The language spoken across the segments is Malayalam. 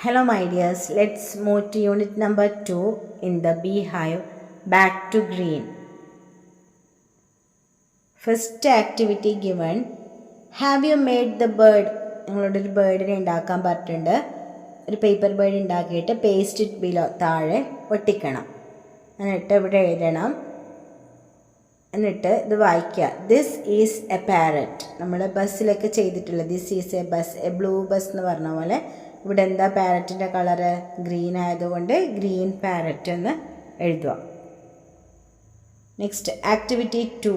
Hello my dears, let's move to unit number 2 in the beehive, back to green. First activity given, have you made the bird? നിങ്ങളോട് ഒരു ബേർഡിനെ ഉണ്ടാക്കാൻ പറഞ്ഞിട്ടുണ്ട്. ഒരു പേപ്പർ ബേർഡ് ഉണ്ടാക്കിയിട്ട് പേസ്റ്റ് ഇറ്റ് ബിലോ താഴെ ഒട്ടിക്കണം. എന്നിട്ട് ഇവിടെ എഴുതണം. എന്നിട്ട് ഇത് വായിക്കുക. This is a parrot. നമ്മൾ ബസ്സിലൊക്കെ ചെയ്തിട്ടുള്ള this is a bus, a blue bus എന്ന് പറഞ്ഞ പോലെ ഇവിടെ എന്താ പാരറ്റിൻ്റെ കളറ് ഗ്രീൻ ആയതുകൊണ്ട് ഗ്രീൻ പാരറ്റ് എന്ന് എഴുതുക. Next activity 2.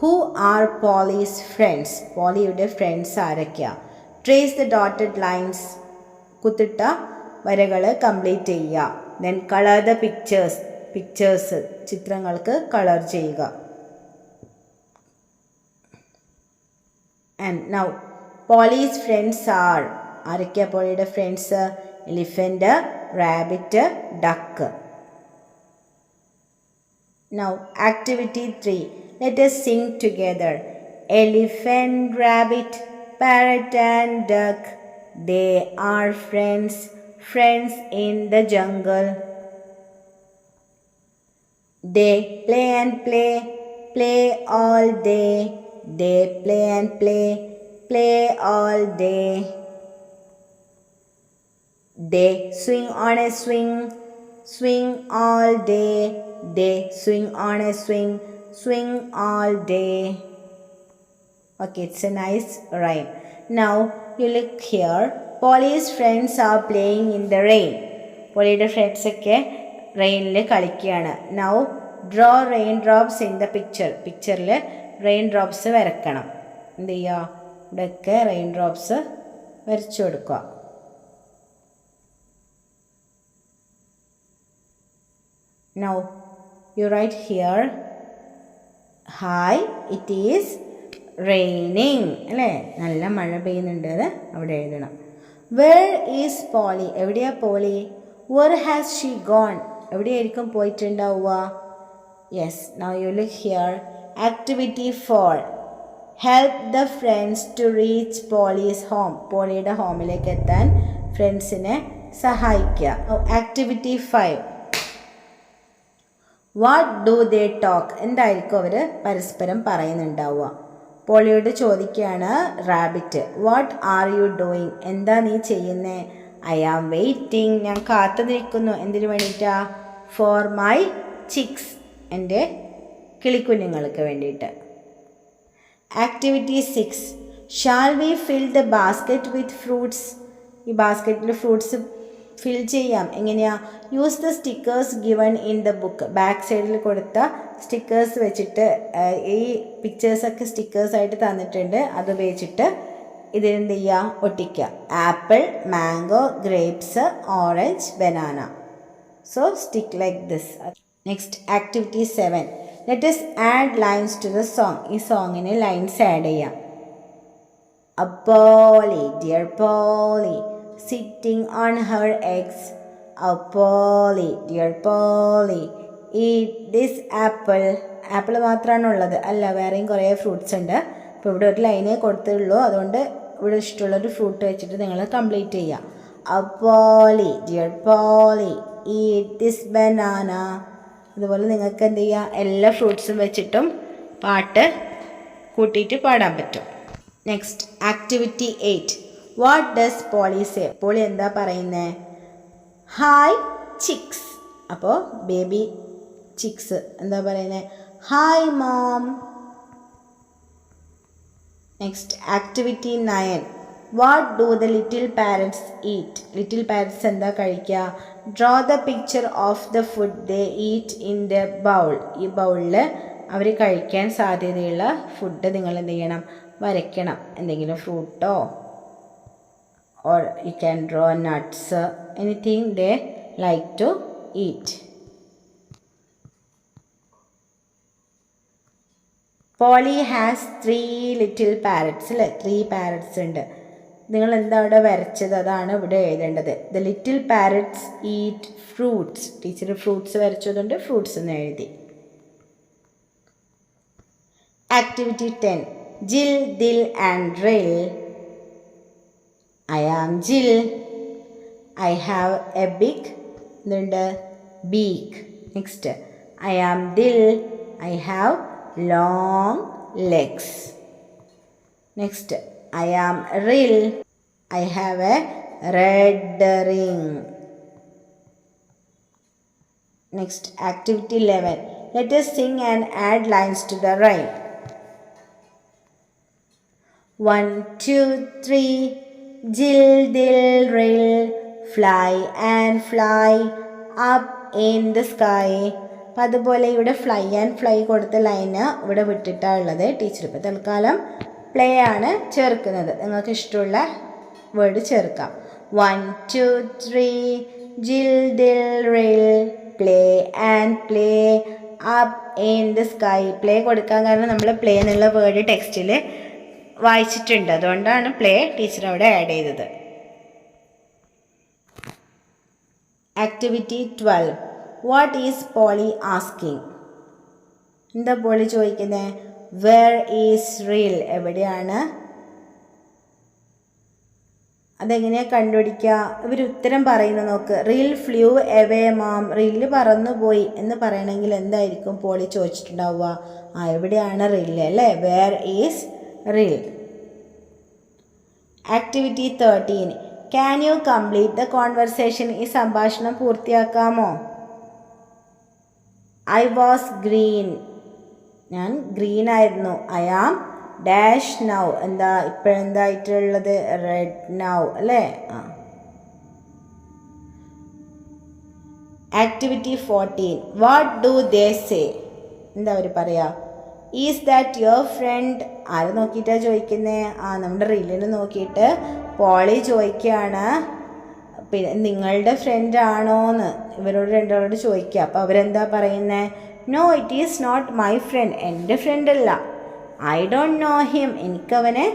Who are Polly's friends? പോളിയുടെ ഫ്രണ്ട്സ് ആരൊക്കെയാണ്? Trace the dotted lines. കുത്തിട്ട വരകൾ കംപ്ലീറ്റ് ചെയ്യുക. ദെൻ കളർ ദ പിക്ചേഴ്സ് ചിത്രങ്ങൾക്ക് കളർ ചെയ്യുക. And now Polly's friends are ആരൊക്കെയാണ് പോളിയുടെ friends? Elephant, rabbit, duck. Now activity 3. Let us sing together. Elephant, rabbit, parrot and duck, they are friends, friends in the jungle. They play and play, play all day. They play and play, play all day. They swing on a swing, swing all day. They swing on a swing, swing all day. Okay, it's a nice rhyme. Now you look here. Polly's friends are playing in the rain. Pollyയുടെ ഫ്രണ്ട്സ് ഒക്കെ റെയിനിൽ കളിക്കുകയാണ്. Now draw raindrops in the picture. പിക്ചറിൽ റെയിൻ ഡ്രോപ്സ് വരക്കണം. എന്ത് ചെയ്യുക? ഇവിടെയൊക്കെ റെയിൻ ഡ്രോപ്സ് വരച്ചു കൊടുക്കുക. Now you write here, hi, it is raining. അല്ലേ? നല്ല മഴ പെയ്യുന്നുണ്ട്. അത് അവിടെ എഴുതണം. Where is Polly? എവിടെയാ poly? Where has she gone? എവിടെയായിരിക്കും പോയിട്ടുണ്ടാവുക? Yes, now you look here. Activity 4. Help the friends to reach Polly's home. പോളിയുടെ ഹോമിലേക്ക് എത്താൻ ഫ്രണ്ട്സിനെ സഹായിക്കുക. Activity 5. What do they talk? എന്തായിരിക്കും അവർ പരസ്പരം പറയുന്നുണ്ടാവുക? പോളിയോട് ചോദിക്കുകയാണ് rabbit. What are you doing? എന്താ നീ ചെയ്യുന്നേ? I am waiting. ഞാൻ കാത്തു നിൽക്കുന്നു. എന്തിനു വേണ്ടിയിട്ടാ? For my chicks. എൻ്റെ കിളിക്കുഞ്ഞുങ്ങൾക്ക് വേണ്ടിയിട്ട്. Activity 6. Shall we fill the basket with fruits? ഈ ബാസ്ക്കറ്റിൽ ഫ്രൂട്ട്സ് ഫിൽ ചെയ്യാം. എങ്ങനെയാ? Use the stickers given in the book. Back സൈഡിൽ കൊടുത്ത സ്റ്റിക്കേഴ്സ് വെച്ചിട്ട് ഈ പിക്ചേഴ്സൊക്കെ സ്റ്റിക്കേഴ്സായിട്ട് തന്നിട്ടുണ്ട്. അത് ഉപയോഗിച്ചിട്ട് ഇതിനെന്ത് ചെയ്യുക? ഒട്ടിക്കുക. Apple, mango, grapes, orange, banana. So stick like this. Next activity 7. Let us add lines to the song. ഈ സോങ്ങിന് ലൈൻസ് ആഡ് ചെയ്യാം. A Polly, dear Polly, sitting on her eggs. A Polly, dear Polly, eat this apple. Apple മാത്രമാണുള്ളത് അല്ല, വേറെയും കുറേ ഫ്രൂട്ട്സ് ഉണ്ട്. അപ്പോൾ ഇവിടെ ഒരു ലൈനേ കൊടുത്തുള്ളൂ. അതുകൊണ്ട് ഇവിടെ ഇഷ്ടമുള്ളൊരു ഫ്രൂട്ട് വെച്ചിട്ട് നിങ്ങൾ കംപ്ലീറ്റ് ചെയ്യുക. A Polly, dear Polly, eat this banana. അതുപോലെ നിങ്ങൾക്ക് എന്ത് ചെയ്യുക? എല്ലാ ഫ്രൂട്ട്സും വെച്ചിട്ടും പാട്ട് കൂട്ടിയിട്ട് പാടാൻ പറ്റും. Next activity 8. What does Polly say? Polly എന്താ പറയുന്നത്? Hi chicks. അപ്പോൾ ബേബി ചിക്സ് എന്താ പറയുന്നത്? Hi mom. Next activity 9. What do the little parrots eat? Little parrots എന്താ കഴിക്കുക? Draw the picture of the food they eat in the bowl. ഈ ബൗളിൽ അവർ കഴിക്കാൻ സാധ്യതയുള്ള ഫുഡ് നിങ്ങൾ എന്ത് ചെയ്യണം? വരയ്ക്കണം. എന്തെങ്കിലും ഫ്രൂട്ടോ or you can draw nuts, anything they like to eat. Polly has 3 little parrots. അല്ലേ? 3 parrots ഉണ്ട്. നിങ്ങൾ എന്താ അവിടെ വരച്ചത്? അതാണ് ഇവിടെ എഴുതേണ്ടത്. The little parrots eat fruits. Teacher fruits വരച്ചതുകൊണ്ട് ഫ്രൂട്ട്സ് എന്ന് എഴുതി. Activity 10. Jill, Dill and Drill. I am Jill. I have a big beak. Next, I am Dil. I have long legs. Next, I am Ril. I have a red ring. Next, activity 11. Let us sing and add lines to the rhyme. 1, 2, 3. Jill, dil, ril, fly and fly up in the sky. അപ്പം അതുപോലെ ഇവിടെ ഫ്ലൈ ആൻഡ് ഫ്ലൈ കൊടുത്ത ലൈന് ഇവിടെ വിട്ടിട്ടാണ് ഉള്ളത്. ടീച്ചർ ഇപ്പോൾ തൽക്കാലം പ്ലേ ആണ് ചേർക്കുന്നത്. നിങ്ങൾക്ക് ഇഷ്ടമുള്ള വേർഡ് ചേർക്കാം. 1, 2, 3. Jill, dil, ril, play and play up in the sky. Play കൊടുക്കാൻ കാരണം നമ്മൾ പ്ലേ എന്നുള്ള വേർഡ് ടെക്സ്റ്റിൽ വായിച്ചിട്ടുണ്ട്. അതുകൊണ്ടാണ് പ്ലേ ടീച്ചർ അവിടെ ആഡ് ചെയ്തത്. Activity 12. What is Polly asking? എന്താ പോളി ചോദിക്കുന്നത്? Where is Rill? എവിടെയാണ്? അതെങ്ങനെയാണ് കണ്ടുപിടിക്കുക? ഇവർ ഉത്തരം പറയുന്ന നോക്ക്. റിൽ ഫ്ലൂ എവേ മാം. റില്ല് പറന്നുപോയി എന്ന് പറയണമെങ്കിൽ എന്തായിരിക്കും പോളി ചോദിച്ചിട്ടുണ്ടാവുക? എവിടെയാണ് റില്ല് അല്ലേ? Where is Rill. Activity 13. Can you complete the conversation? ഈ സംഭാഷണം പൂർത്തിയാക്കാമോ? I was green. ഞാൻ ഗ്രീൻ ആയിരുന്നു. I am dash now. എന്താ ഇപ്പോഴെന്തായിട്ടുള്ളത്? റെഡ് നൗ അല്ലേ? Activity 14. What do they say? എന്താ അവർ പറയാ? Is that your friend? ആരെ നോക്കിയിട്ടാണ് ചോദിക്കുന്നത്? നമ്മുടെ റീലിന് നോക്കിയിട്ട് പോളി ചോദിക്കുകയാണ്, പിന്നെ നിങ്ങളുടെ ഫ്രണ്ട് ആണോന്ന് ഇവരോട് രണ്ടാളോട് ചോദിക്കുക. അപ്പോൾ അവരെന്താ പറയുന്നത്? No, it is not my friend. എൻ്റെ ഫ്രണ്ടല്ല. I don't know him. എനിക്കവനെ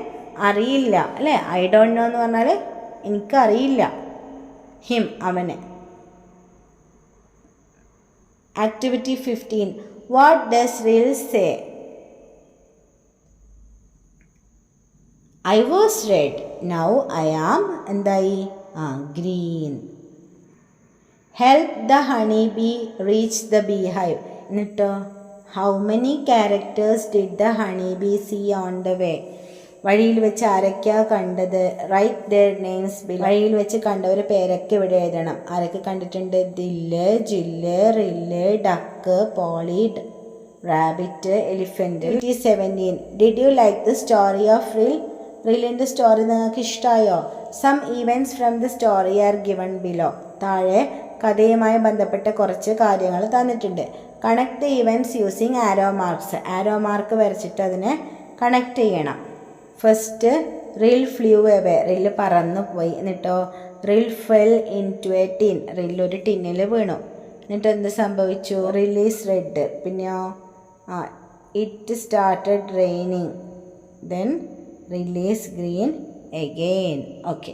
അറിയില്ല അല്ലേ? ഐ ഡോണ്ട് നോ എന്ന് പറഞ്ഞാൽ എനിക്കറിയില്ല. ഹിം, അവനെ. Activity 15. What does Rill say? I was red. Now I am എന്തായി? Green. Help the honey bee reach the bee hive. എന്നിട്ടോ how many characters did the honey bee see on the way? വഴിയിൽ വെച്ച് ആരൊക്കെയാണ് കണ്ടത്? Write their names below. വഴിയിൽ വെച്ച് കണ്ടവരെ പേരൊക്കെ ഇവിടെ എഴുതണം. ആരൊക്കെ കണ്ടിട്ടുണ്ട്? Dill, Jill, Rill, duck, Polly, rabbit, elephant. 17. Did you like the story of Rill? റില്ലിൻ്റെ story നിങ്ങൾക്ക് ഇഷ്ടമായോ? Some events from the story are given below. താഴെ കഥയുമായി ബന്ധപ്പെട്ട കുറച്ച് കാര്യങ്ങൾ തന്നിട്ടുണ്ട്. Connect the events using arrow marks. Arrow mark വരച്ചിട്ട് അതിനെ കണക്ട് ചെയ്യണം. ഫസ്റ്റ്, റിൽ ഫ്ലൂ എവേ. റില്ല് പറന്നു പോയി. എന്നിട്ടോ Rill fell into a tin. റില്ലൊരു ടിന്നിൽ വീണു. എന്നിട്ട് എന്ത് സംഭവിച്ചു? Rill is red. പിന്നെയോ it started raining. Then Rill is green again. Okay.